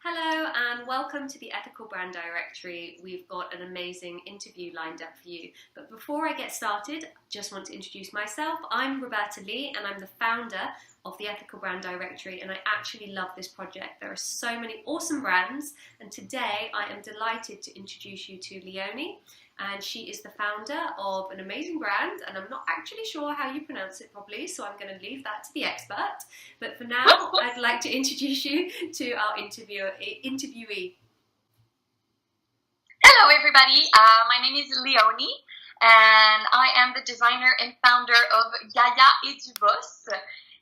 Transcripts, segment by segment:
Hello and welcome to the Ethical Brand Directory. We've got an amazing interview lined up for you. But before I get started, I just want to introduce myself. I'm Roberta Lee and I'm the founder of the Ethical Brand Directory, and I actually love this project. There are so many awesome brands, and today I am delighted to introduce you to Leonie. And she is the founder of an amazing brand, and I'm not actually sure how you pronounce it properly, so I'm going to leave that to the expert. But for now, I'd like to introduce you to our interviewee. Hello, everybody. My name is Leonie, and I am the designer and founder of Gaia Dubos,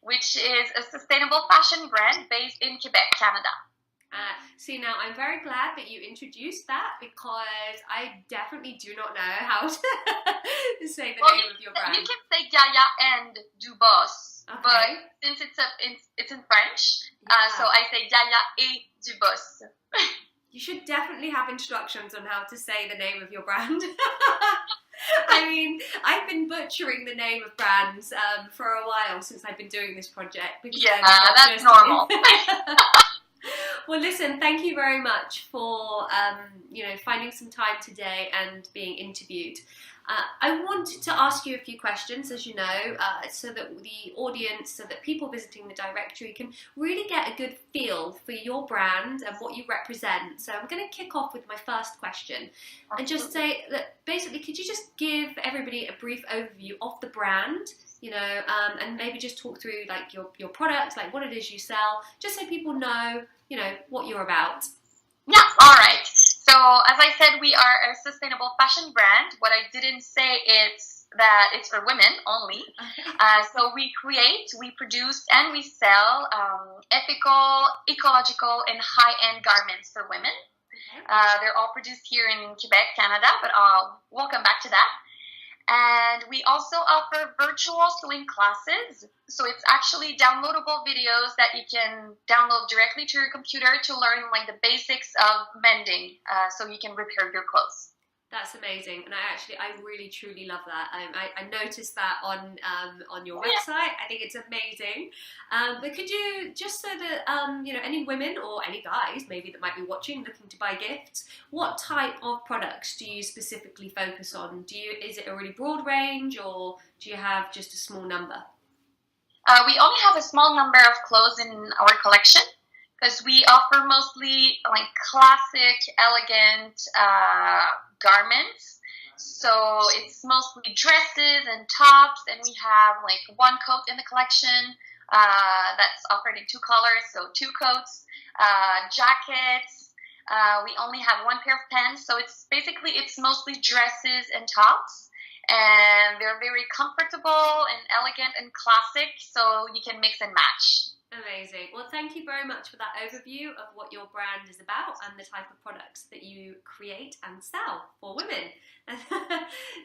which is a sustainable fashion brand based in Quebec, Canada. See, now I'm very glad that you introduced that, because I definitely do not know how to say the name of your brand. You can say Gaia and Dubos, Okay. but since it's in French, so I say Gaia et Dubos. You should definitely have instructions on how to say the name of your brand. I mean, I've been butchering the name of brands for a while since I've been doing this project. Yeah, that's normal. Well, listen, thank you very much for finding some time today and being interviewed. I wanted to ask you a few questions, as you know, so that the audience, so that people visiting the directory can really get a good feel for your brand and what you represent. So I'm going to kick off with my first question and just say that basically, could you just give everybody a brief overview of the brand, and maybe just talk through like your products, like what it is you sell, just so people know, what you're about. Yeah, all right. So as I said, we are a sustainable fashion brand. What I didn't say is that it's for women only. So we produce, and we sell ethical, ecological, and high-end garments for women. They're all produced here in Quebec, Canada, but we'll come back to that. And we also offer virtual sewing classes. So it's actually downloadable videos that you can download directly to your computer to learn like the basics of mending, so you can repair your clothes. That's amazing, and I really truly love that. I noticed that on your website. I think it's amazing. But could you, just so that any women or any guys maybe that might be watching looking to buy gifts, what type of products do you specifically focus on? Is it a really broad range, or do you have just a small number? We only have a small number of clothes in our collection, because we offer mostly like classic, elegant garments. So it's mostly dresses and tops, and we have like one coat in the collection that's offered in two colors, so two coats, jackets. We only have one pair of pants, so it's mostly dresses and tops. And they're very comfortable and elegant and classic, so you can mix and match. Amazing. Well, thank you very much for that overview of what your brand is about and the type of products that you create and sell for women.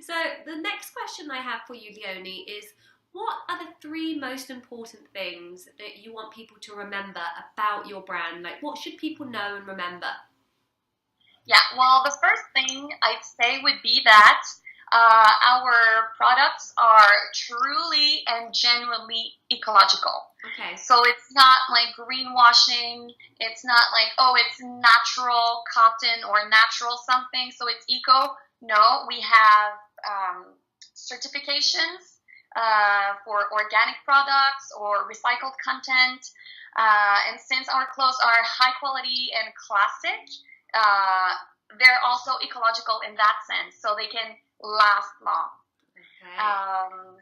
So the next question I have for you, Leonie, is what are the three most important things that you want people to remember about your brand? Like, what should people know and remember? Yeah, well, the first thing I'd say would be that our products are truly and genuinely ecological. Okay. So it's not like greenwashing. It's not like, it's natural cotton or natural something, so it's eco. No, we have certifications for organic products or recycled content. And since our clothes are high quality and classic, they're also ecological in that sense, so they can last long. Okay.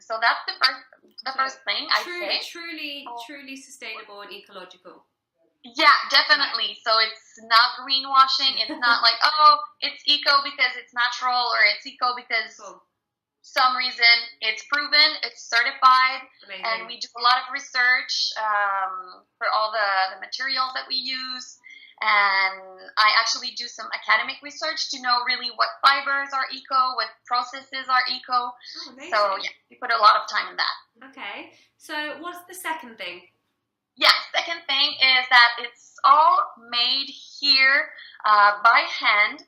So that's the first thing I'd say. Truly sustainable and ecological. Yeah, definitely. So it's not greenwashing. It's not like, it's eco because it's natural, or it's eco because some reason. It's proven, it's certified. Amazing. And we do a lot of research for all the materials that we use. And I actually do some academic research to know really what fibers are eco, what processes are eco. Oh, amazing. So yeah, we put a lot of time in that. Okay. So what's the second thing? Yeah, second thing is that it's all made here by hand.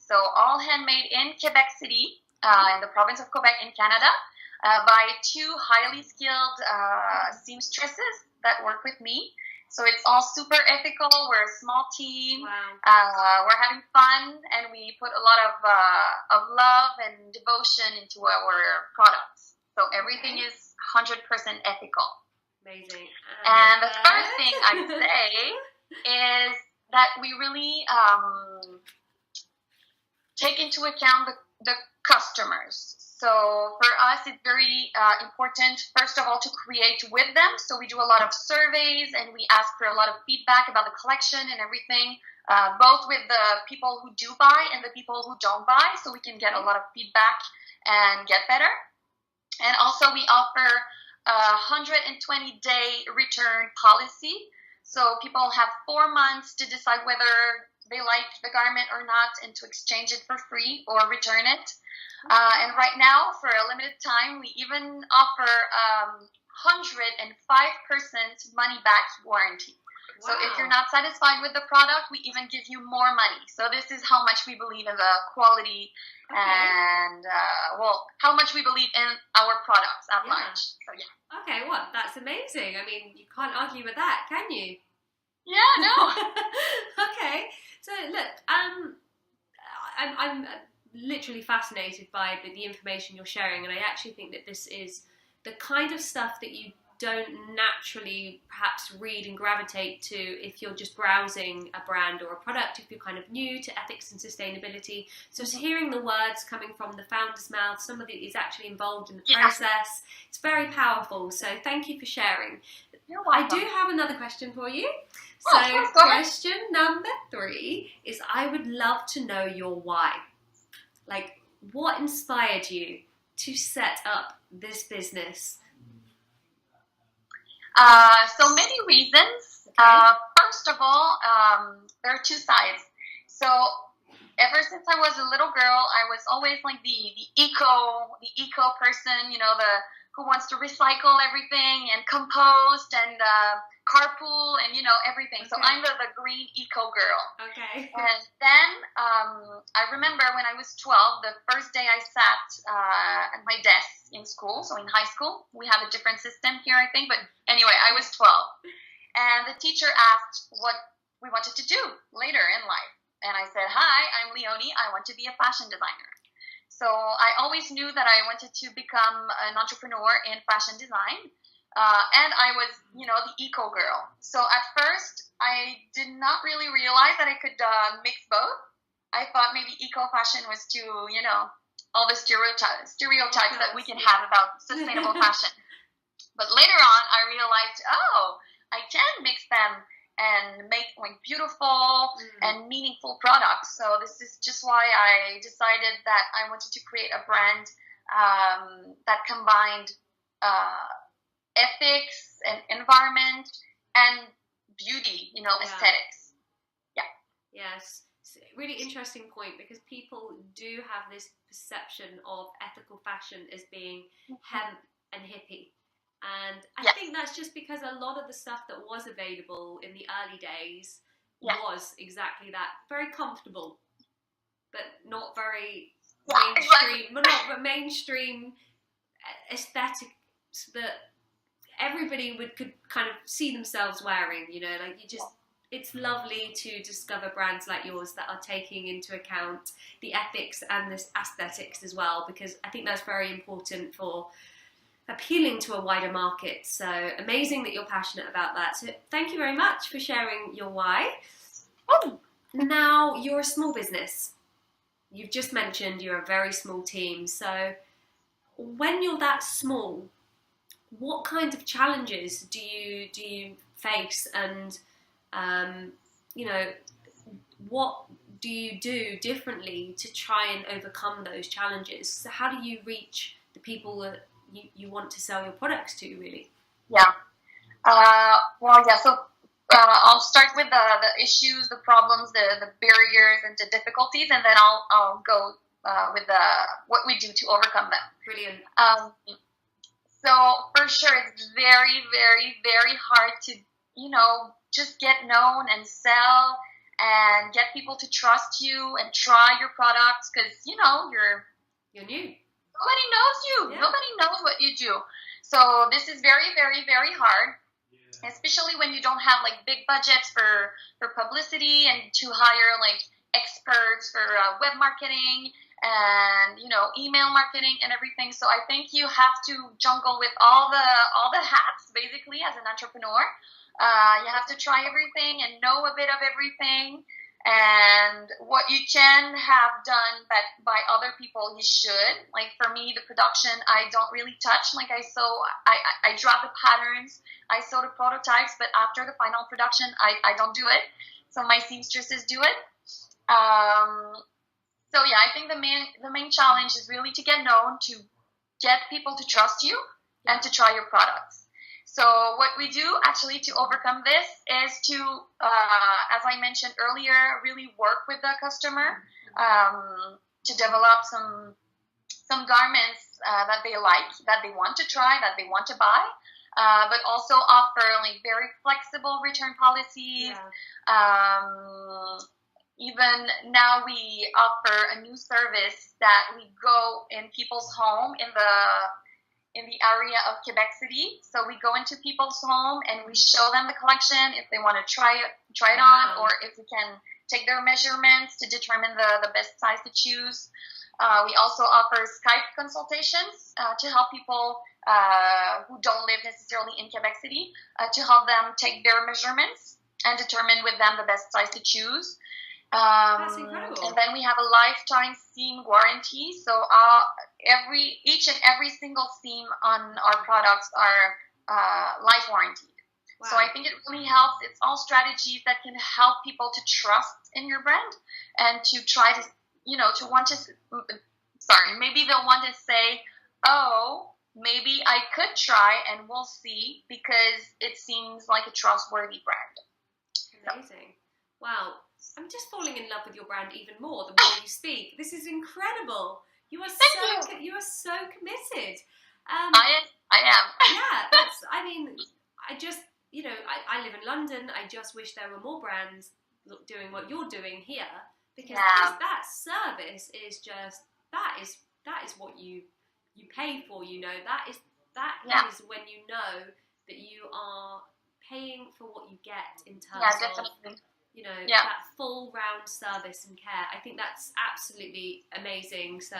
So all handmade in Quebec City, in the province of Quebec in Canada, by two highly skilled seamstresses that work with me. So it's all super ethical. We're a small team. Wow. We're having fun, and we put a lot of love and devotion into our products. So everything is 100% ethical. Amazing. And the third thing I'd say is that we really take into account the customers. So for us, it's very important, first of all, to create with them. So we do a lot of surveys and we ask for a lot of feedback about the collection and everything, both with the people who do buy and the people who don't buy, so we can get a lot of feedback and get better. And also we offer a 120-day return policy. So people have 4 months to decide whether they like the garment or not and to exchange it for free or return it. And right now, for a limited time, we even offer 105% money back warranty. Wow. So if you're not satisfied with the product, we even give you more money. So this is how much we believe in the quality and, how much we believe in our products at large. So, yeah. Okay, well, that's amazing. I mean, you can't argue with that, can you? Yeah, no. Okay, so look, I'm literally fascinated by the information you're sharing, and I actually think that this is the kind of stuff that you don't naturally perhaps read and gravitate to if you're just browsing a brand or a product, if you're kind of new to ethics and sustainability. So hearing the words coming from the founder's mouth, somebody is actually involved in the process, it's very powerful. So thank you for sharing. You're welcome. I do have another question for you. So question number 3 is, I would love to know your why. Like, what inspired you to set up this business? So many reasons. First of all, there are 2 sides. So ever since I was a little girl, I was always like the eco person, you know, who wants to recycle everything and compost and carpool and, you know, everything. So I'm the green eco girl. Okay. And then I remember when I was 12, the first day I sat at my desk in school, so in high school. We have a different system here, I think. But anyway, I was 12. And the teacher asked what we wanted to do later in life. And I said, hi, I'm Leonie. I want to be a fashion designer. So I always knew that I wanted to become an entrepreneur in fashion design. And I was, you know, the eco girl. So at first, I did not really realize that I could mix both. I thought maybe eco fashion was too, you know, all the stereotypes that we can have about sustainable fashion. But later on, I realized, I can mix them and make like beautiful and meaningful products. So this is just why I decided that I wanted to create a brand that combined ethics and environment and beauty, you know, aesthetics. Yeah. Yes. It's a really interesting point, because people do have this perception of ethical fashion as being hemp and hippie. And I think that's just because a lot of the stuff that was available in the early days was exactly that. Very comfortable, but not very mainstream, not mainstream aesthetics that everybody could kind of see themselves wearing, you know, like it's lovely to discover brands like yours that are taking into account the ethics and this aesthetics as well, because I think that's very important for appealing to a wider market. So amazing that you're passionate about that. So thank you very much for sharing your why. Now, you're a small business. You've just mentioned you're a very small team. So when you're that small, what kind of challenges do you face, and you know, what do you do differently to try and overcome those challenges? So how do you reach the people that you want to sell your products to, really? So I'll start with the issues, the problems, the barriers, and the difficulties, and then I'll go with what we do to overcome them. Brilliant. So for sure, it's very, very, very hard to, you know, just get known and sell and get people to trust you and try your products, because, you know, you're new. Nobody knows you. Yeah. Nobody knows what you do. So this is very, very, very hard, especially when you don't have like big budgets for publicity and to hire like experts for web marketing and email marketing and everything. So I think you have to jungle with all the hats basically as an entrepreneur. You have to try everything and know a bit of everything. And what you can have done but by other people, you should. Like for me, the production, I don't really touch. Like I draw the patterns, I sew the prototypes, but after the final production, I don't do it. So my seamstresses do it. So yeah, I think the main challenge is really to get known, to get people to trust you, and to try your products. So what we do actually to overcome this is to, as I mentioned earlier, really work with the customer to develop some garments that they like, that they want to try, that they want to buy, but also offer like very flexible return policies. Even now we offer a new service that we go in people's home in the area of Quebec City. So we go into people's home and we show them the collection if they want to try it on, or if we can take their measurements to determine the best size to choose. We also offer Skype consultations to help people who don't live necessarily in Quebec City, to help them take their measurements and determine with them the best size to choose. That's incredible. And then we have a lifetime seam warranty. So each and every single seam on our products are life warranted. Wow. So I think it really helps. It's all strategies that can help people to trust in your brand and to try to, maybe they'll want to say, oh, maybe I could try and we'll see, because it seems like a trustworthy brand. Amazing. Wow. I'm just falling in love with your brand even more the more you speak. This is incredible. You are so committed. I am. Yeah, I live in London. I just wish there were more brands doing what you're doing here, because that service is just that is what you pay for. That is when you know that you are paying for what you get in terms definitely. of that full round service and care. I think that's absolutely amazing. So,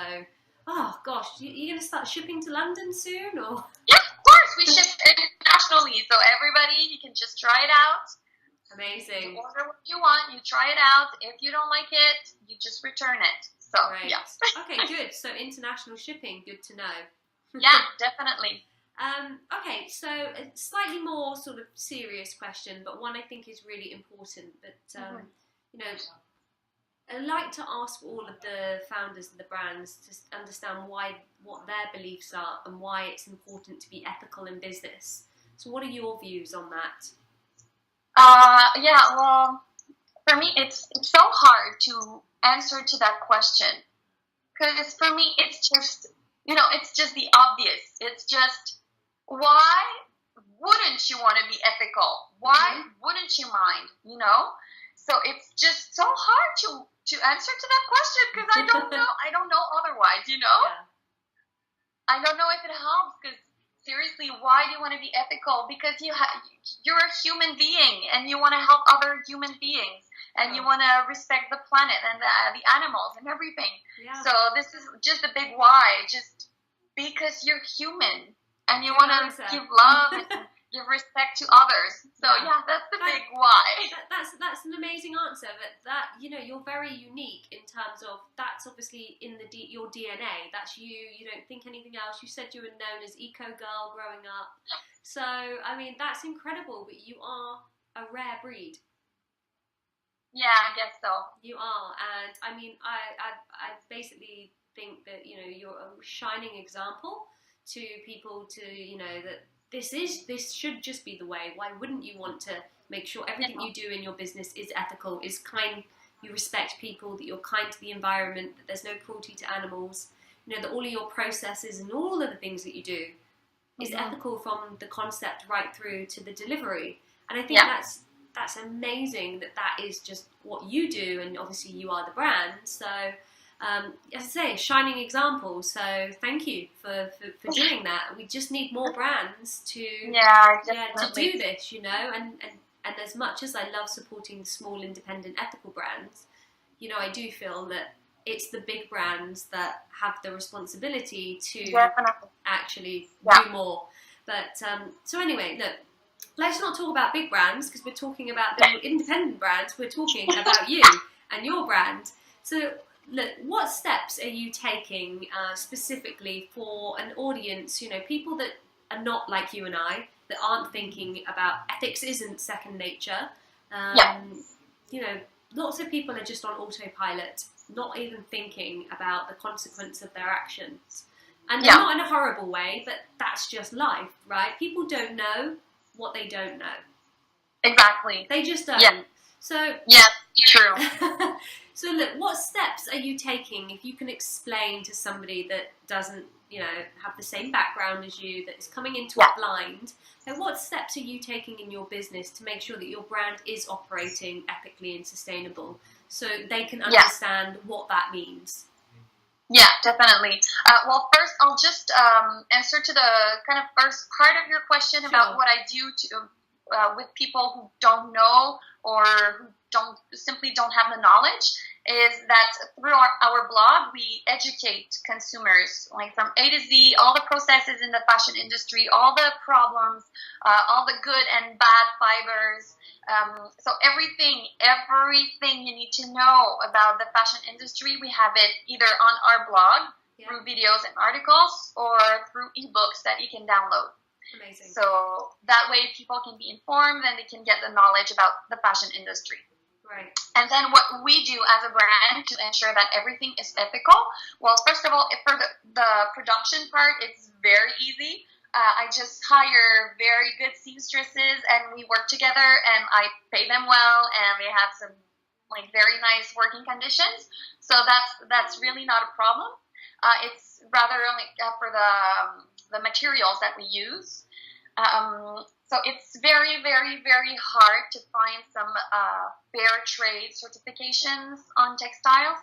oh gosh, you're going to start shipping to London soon, or? Yeah, of course. We ship internationally, so everybody, you can just try it out. Amazing. You order what you want, you try it out. If you don't like it, you just return it. So, right. Yes. Okay, good. So international shipping, good to know. Yeah, definitely. Okay, so a slightly more sort of serious question, but one I think is really important. But I'd like to ask all of the founders of the brands to understand what their beliefs are and why it's important to be ethical in business. So, what are your views on that? Well, for me, it's so hard to answer to that question, because for me, it's just the obvious. It's just, why wouldn't you want to be ethical? Why wouldn't you mind? So it's just so hard to answer to that question, because I don't know. I don't know otherwise. Yeah. I don't know if it helps, because seriously, why do you want to be ethical? Because you're a human being and you want to help other human beings, and you want to respect the planet and the animals and everything. Yeah. So this is just a big why, just because you're human. And you want to give love and give respect to others. So that's the big why. That's an amazing answer. But you're very unique in terms of, that's obviously in your DNA. That's you. You don't think anything else. You said you were known as Eco Girl growing up. So that's incredible. But you are a rare breed. Yeah, I guess so. You are, and I basically think that you're a shining example to people, to that this should just be the way. Why wouldn't you want to make sure everything you do in your business is ethical, is kind, you respect people, that you're kind to the environment, that there's no cruelty to animals, that all of your processes and all of the things that you do is ethical, from the concept right through to the delivery. And I think that's amazing that is just what you do, and obviously you are the brand. So as I say, a shining example. So thank you for doing that. We just need more brands to to do this, you know. And as much as I love supporting small, independent, ethical brands, you know, I do feel that it's the big brands that have the responsibility to actually do more. But so anyway, look, let's not talk about big brands because we're talking about the independent brands. We're talking about you and your brand. So look, what steps are you taking specifically for an audience, you know, people that are not like you and I, that aren't thinking about ethics isn't second nature. You know, lots of people are just on autopilot, not even thinking about the consequence of their actions. And not in a horrible way, but that's just life, right? People don't know what they don't know. Exactly. They just don't. Yeah. So true. So look, what steps are you taking if you can explain to somebody that doesn't, you know, have the same background as you, that is coming into it blind, and what steps are you taking in your business to make sure that your brand is operating ethically and sustainable so they can understand what that means? Yeah, definitely. Well, first, I'll just answer to the kind of first part of your question about what I do to with people who don't know or who simply don't have the knowledge. Is that through our blog, we educate consumers, like from A to Z, all the processes in the fashion industry, all the problems, all the good and bad fibers. So everything you need to know about the fashion industry, we have it either on our blog through videos and articles or through ebooks that you can download. Amazing. So that way people can be informed and they can get the knowledge about the fashion industry. Right. And then what we do as a brand to ensure that everything is ethical, well, first of all, for the production part, it's very easy. I just hire very good seamstresses and we work together and I pay them well and they have some like very nice working conditions. So that's really not a problem. It's rather like for the materials that we use. So it's very, very, very hard to find some fair trade certifications on textiles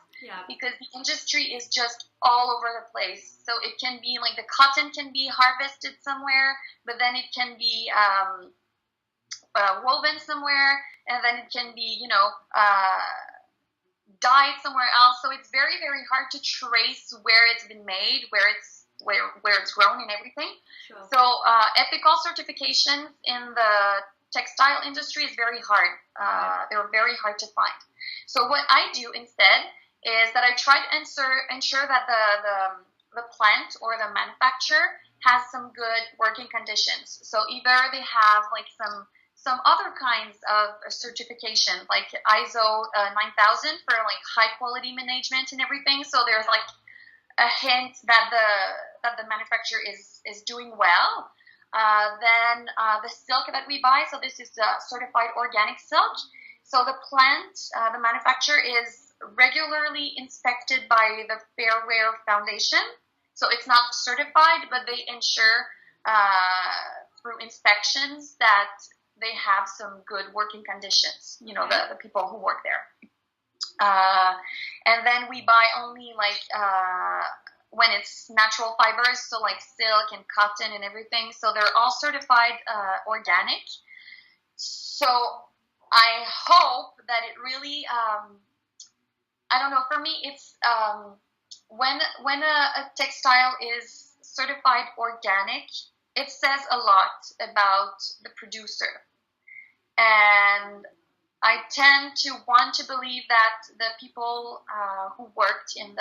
because the industry is just all over the place. So it can be like the cotton can be harvested somewhere, but then it can be woven somewhere, and then it can be, you know, dyed somewhere else. So it's very, very hard to trace where it's been made, where it's grown and everything. Sure. So ethical certifications in the textile industry is very hard. They're very hard to find. So what I do instead is that I try to ensure that the plant or the manufacturer has some good working conditions. So either they have like some other kinds of certification, like ISO 9000 for like high quality management and everything. So there's like a hint that the manufacturer is doing well. Then the silk that we buy, so this is certified organic silk. So the plant, the manufacturer is regularly inspected by the Fair Wear Foundation. So it's not certified, but they ensure through inspections that they have some good working conditions, you know, the people who work there. And then we buy only like when it's natural fibers, so like silk and cotton and everything. So they're all certified organic. So I hope that it really, I don't know, for me it's when a textile is certified organic, it says a lot about the producer. And I tend to want to believe that the people who worked in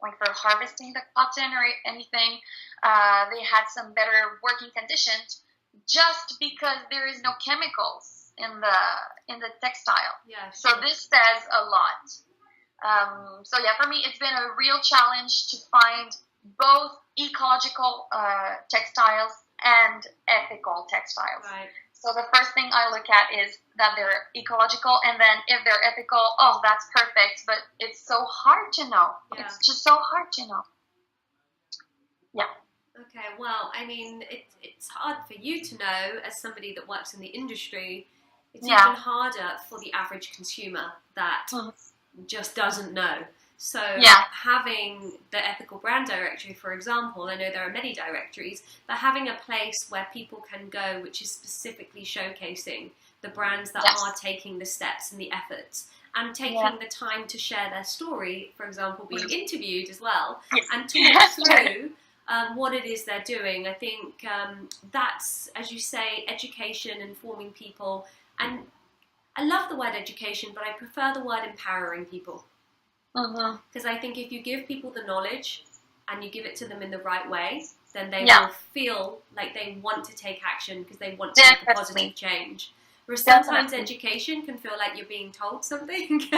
like for harvesting the cotton or anything, they had some better working conditions just because there is no chemicals in the textile. Yeah, sure. So this says a lot. So yeah, for me, it's been a real challenge to find both ecological textiles and ethical textiles. Right. So the first thing I look at is that they're ecological, and then if they're ethical, oh, that's perfect. But it's so hard to know. Yeah. It's just so hard to know. Yeah. Okay, well, I mean, it's hard for you to know as somebody that works in the industry. It's even harder for the average consumer that just doesn't know. So Yeah. having the ethical brand directory, for example, I know there are many directories, but having a place where people can go which is specifically showcasing the brands that Yes. are taking the steps and the efforts and taking Yeah. the time to share their story, for example, being interviewed as well, Yes. and talk through what it is they're doing. I think that's, as you say, education, informing people. And I love the word education, but I prefer the word empowering people. Because I think if you give people the knowledge and you give it to them in the right way, then they will feel like they want to take action because they want to make a positive change. Whereas sometimes education can feel like you're being told something.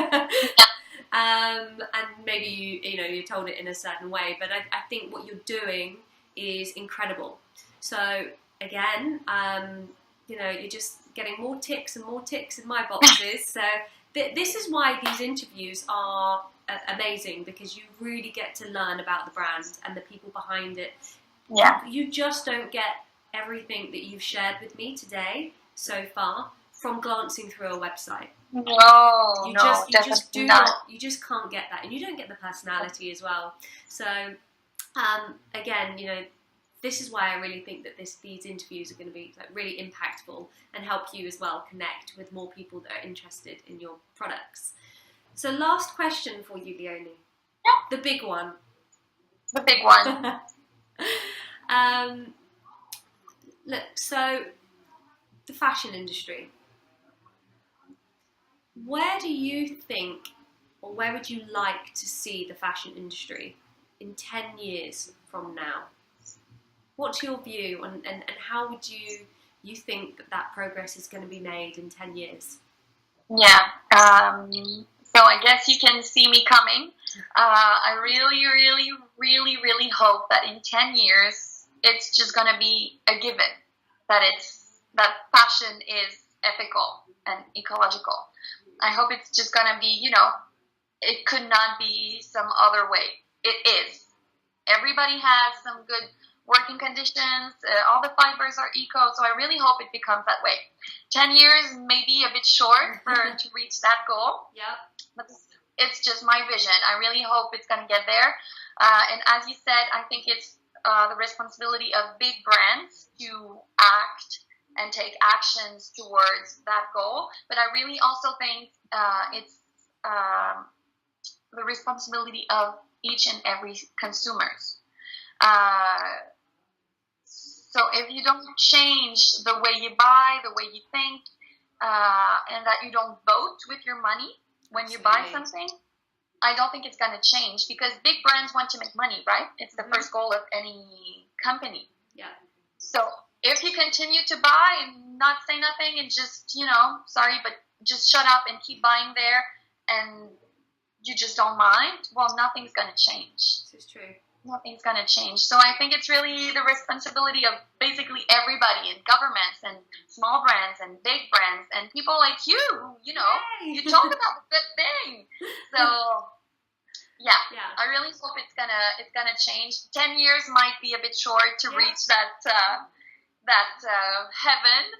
And maybe you're told it in a certain way, but I think what you're doing is incredible. So again, you're just getting more ticks and more ticks in my boxes. So this is why these interviews are amazing, because you really get to learn about the brand and the people behind it. Yeah. You just don't get everything that you've shared with me today so far from glancing through a website. You just can't get that, and you don't get the personality as well. So again, this is why I really think that these interviews are going to be really impactful and help you as well connect with more people that are interested in your products. So last question for you, Leonie. The big one. The big one. Look, so the fashion industry. Where do you think, or where would you like to see the fashion industry in 10 years from now? What's your view on, and how would you think that progress is going to be made in 10 years? Yeah. So I guess you can see me coming. I really, really, really, really hope that in 10 years, it's just going to be a given that fashion is ethical and ecological. I hope it's just going to be, it could not be some other way. It is. Everybody has some good working conditions. All the fibers are eco. So I really hope it becomes that way. 10 years may be a bit short to reach that goal. Yeah. But it's just my vision. I really hope it's going to get there. And as you said, I think it's the responsibility of big brands to act and take actions towards that goal. But I really also think it's the responsibility of each and every consumers. So if you don't change the way you buy, the way you think, and that you don't vote with your money when you buy something, I don't think it's going to change, because big brands want to make money, right? It's the first goal of any company. Yeah. So if you continue to buy and not say nothing and just, sorry, but just shut up and keep buying there, and you just don't mind, well, nothing's going to change. This is true. Nothing's going to change. So I think it's really the responsibility of basically everybody, in governments and small brands and big brands and people like you, you talk about the good thing. So yeah, I really hope it's gonna change. 10 years might be a bit short to reach that heaven,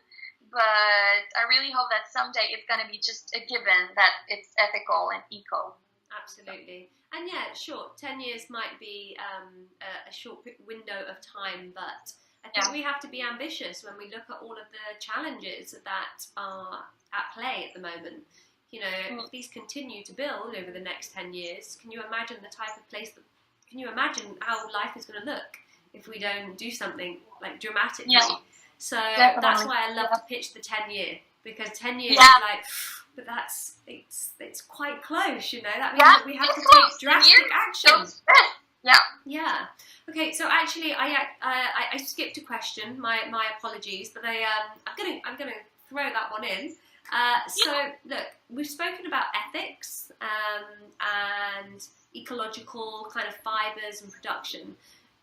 but I really hope that someday it's gonna be just a given that it's ethical and eco. Absolutely. And 10 years might be a short window of time, but I think we have to be ambitious when we look at all of the challenges that are at play at the moment. If these continue to build over the next 10 years, can you imagine the type of place can you imagine how life is going to look if we don't do something dramatically? Yeah. So that's why I love to pitch the 10-year, because 10 years is but it's quite close, that means that we have to take drastic action. Yeah. Okay, so actually I skipped a question. My apologies, but I'm gonna throw that one in. So look, we've spoken about ethics and ecological kind of fibers and production,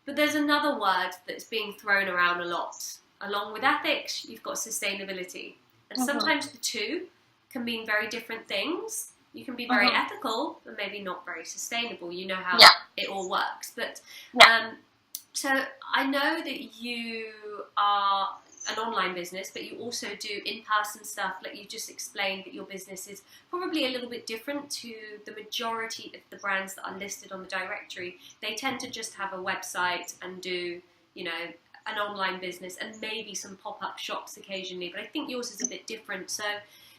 but there's another word that's being thrown around a lot. Along with ethics, you've got sustainability, and sometimes the two can mean very different things. You can be very ethical, but maybe not very sustainable. You know how it all works. But so I know that you are an online business, but you also do in-person stuff. Like you just explained that your business is probably a little bit different to the majority of the brands that are listed on the directory. They tend to just have a website and do, you know, an online business and maybe some pop-up shops occasionally. But I think yours is a bit different. So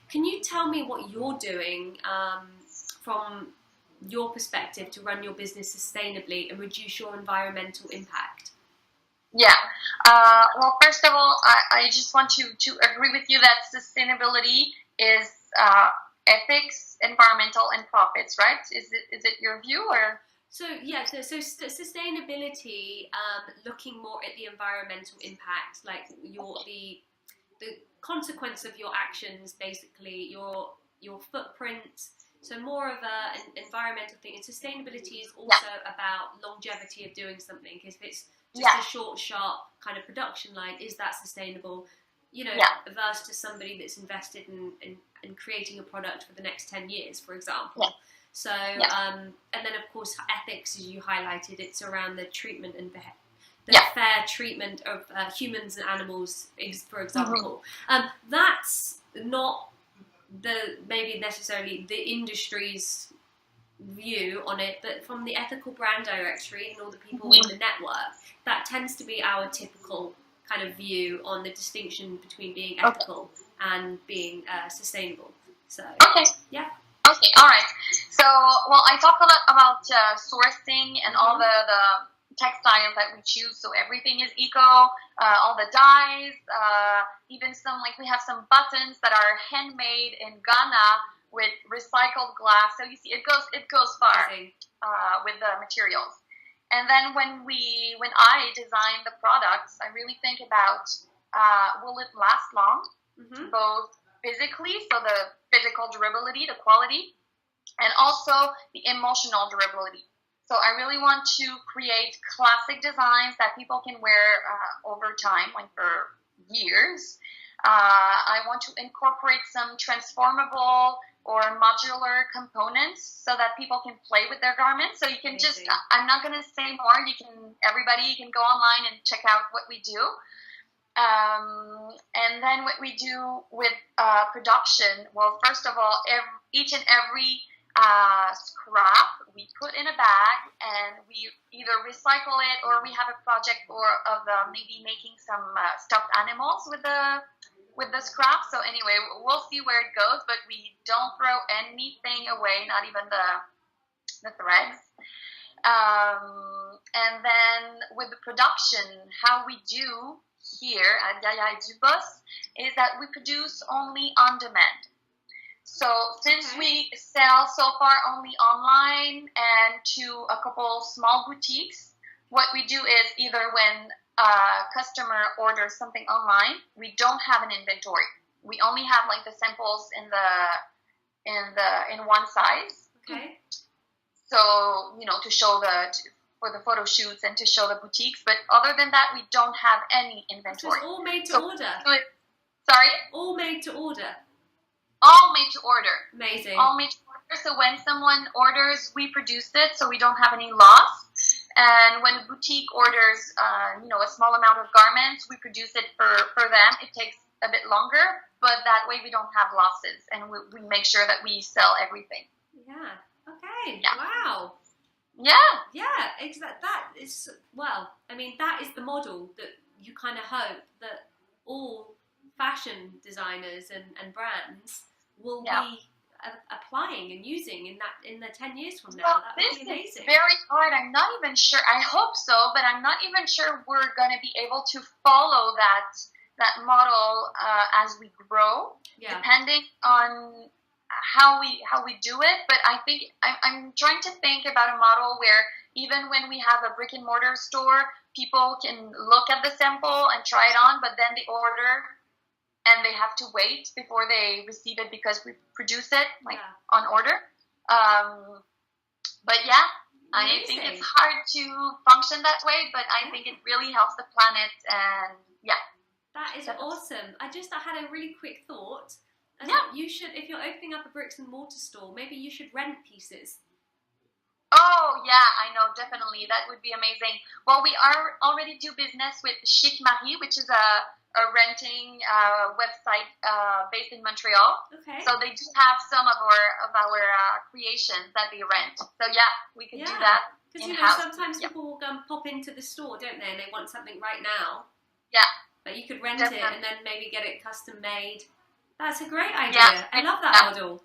can you tell me what you're doing from your perspective to run your business sustainably and reduce your environmental impact? Yeah. Well, first of all, I just want to agree with you that sustainability is ethics, environmental, and profits, right? Is it your view or? So yeah, so sustainability, looking more at the environmental impact, like the consequence of your actions, basically your footprint. So more of an environmental thing, and sustainability is also about longevity of doing something. If it's just a short, sharp kind of production line, is that sustainable? You know, versus to somebody that's invested in creating a product for the next 10 years, for example. Yeah. So, and then of course ethics, as you highlighted, it's around the treatment and the fair treatment of humans and animals, for example. That's not maybe necessarily the industry's view on it, but from the ethical brand directory and all the people in the network, that tends to be our typical kind of view on the distinction between being ethical and being sustainable. So yeah. Okay, all right. So, well, I talk a lot about sourcing and all the textiles that we choose. So everything is eco, all the dyes, even we have some buttons that are handmade in Ghana with recycled glass. So you see, it goes far with the materials. And then when I design the products, I really think about will it last long, both physically, so the physical durability, the quality, and also the emotional durability. So I really want to create classic designs that people can wear over time, like for years. I want to incorporate some transformable or modular components so that people can play with their garments. So you can I'm not going to say more. Everybody can go online and check out what we do. And then what we do with production, well, first of all, each and every scrap we put in a bag and we either recycle it or we have a project of maybe making some stuffed animals with the scrap. So anyway, we'll see where it goes, but we don't throw anything away, not even the threads. And then with the production, how we do here at Gaia Dubos is that we produce only on demand. So since we sell so far only online and to a couple small boutiques, what we do is either when a customer orders something online, we don't have an inventory. We only have the samples in one size. Okay. So to show for the photo shoots and to show the boutiques, but other than that, we don't have any inventory. So it's all made to order. Sorry? All made to order. All made to order. Amazing. All made to order. So when someone orders, we produce it, so we don't have any loss. And when a boutique orders, a small amount of garments, we produce it for them. It takes a bit longer, but that way we don't have losses, and we make sure that we sell everything. Yeah. Okay. Yeah. Wow. Yeah. Yeah. Exactly. That is that is the model that you kind of hope that all fashion designers and brands will be applying and using in the 10 years from now. Well, that would be amazing. This is very hard. I'm not even sure. I hope so, but I'm not even sure we're going to be able to follow that model as we grow, depending on how we do it. But I think I'm trying to think about a model where even when we have a brick and mortar store, people can look at the sample and try it on, but then they order and they have to wait before they receive it because we produce it on order. But I think it's hard to function that way, but I think it really helps the planet, and that is awesome. I had a really quick thought. You should, if you're opening up a bricks and mortar store, maybe you should rent pieces. Oh, yeah, I know, definitely. That would be amazing. Well, we already do business with Chic Marie, which is a a renting website based in Montreal. Okay. So they do have some of our creations that they rent. So yeah, we could do that because in-house. Sometimes people will go and pop into the store, don't they? And they want something right now. Yeah. But you could rent Definitely. it and then maybe get it custom made. That's a great idea. Yeah. I love that model.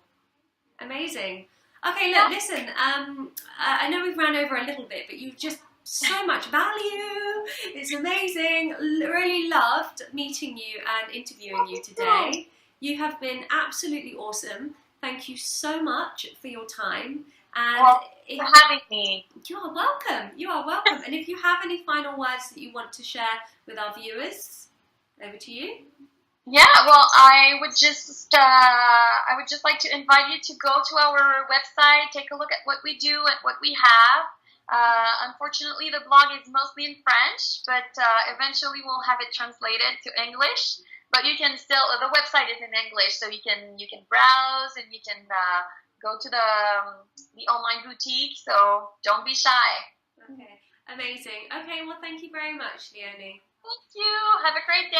Amazing. Okay, look, listen. I know we've ran over a little bit, but you've just so much value. It's amazing. Really loved meeting you and interviewing you today. You have been absolutely awesome. Thank you so much for your time. And for having me. You are welcome. You are welcome. And if you have any final words that you want to share with our viewers, over to you. Yeah, well, I would just like to invite you to go to our website, take a look at what we do and what we have. Unfortunately, the blog is mostly in French, but eventually we'll have it translated to English. But you can still, the website is in English, so you can browse and you can go to the online boutique. So don't be shy. Okay, amazing. Okay, well, thank you very much, Leonie. Thank you. Have a great day.